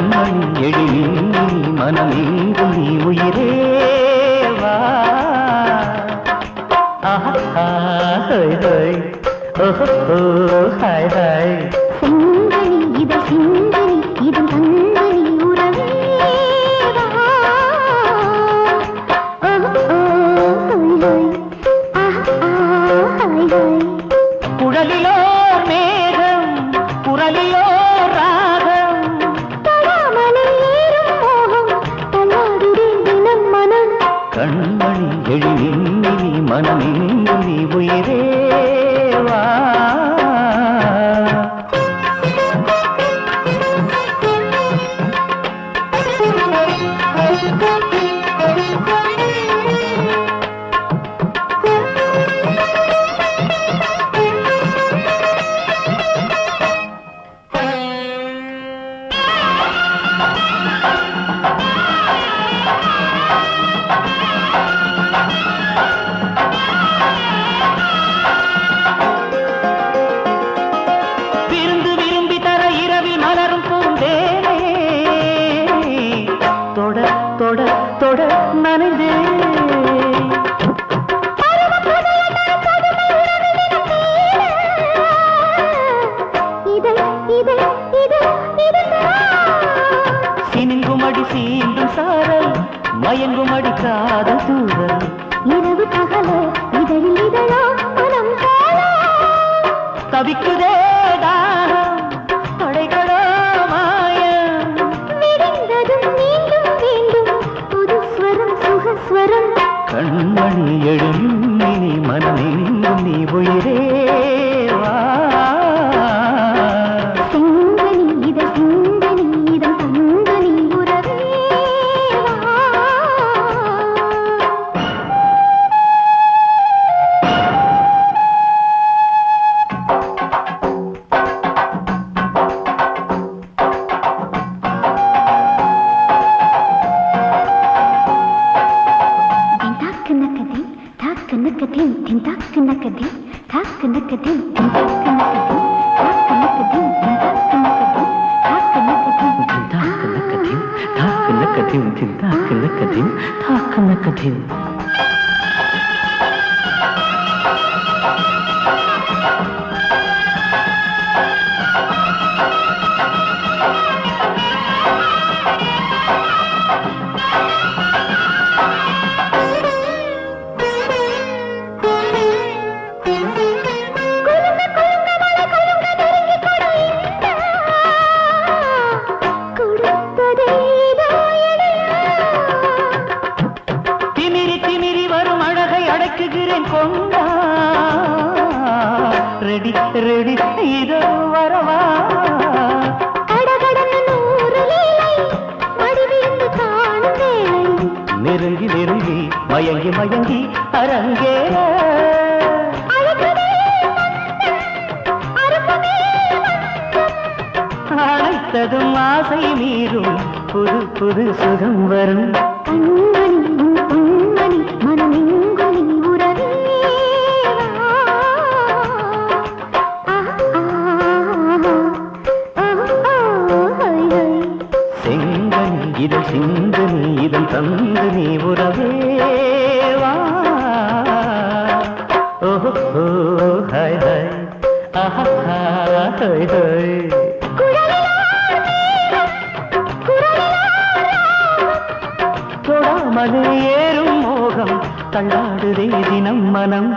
கண்மணி எழில் மனமெங்கும் நீ உயிரேவா hi hi ஓஹோ hi hi சிங்கனி இதழ் சிங்கனி இது கண்மணி உறவேவா ஹாய் ஹாய் குழலிலோ மேகம் குரலிலோ ராகம் கண்மணி எழில் மனமெங்கும் நீ உயிரேவா சினுங்குமடி சீண்டும் சாரல் மயங்கும் அடிக்காத சூழல் இரவு பகல இதழில் இதழோ மனம் தவிக்குதே தாகம் தொடைகளோ மாயம் விடிந்ததும் மீண்டும் மீண்டும் புது ஸ்வரம் சுகஸ்வரம் கண்மணி எழும் நீ மனமெங்கும் நீ உயிரேவா சிங்கனி இதழ் சிங்கனி இதன் தங்கனி உறவேவா கொண்டா ரெடி ரெடி இதோ வரவா நெருங்கி நெருங்கி மயங்கி மயங்கி அரங்கேற அழைத்ததும் ஆசை மீறும் புது புது சுகம் வரும் இதழ் சிந்து நீ இதழ் தந்து நீ உறவேவா ஓஹோ ஹாய் ஹாய் ஆஹா ஹாய் ஹாய் தொடாமலே ஏறும் மோகம் தள்ளாடுதே தினம் மனம்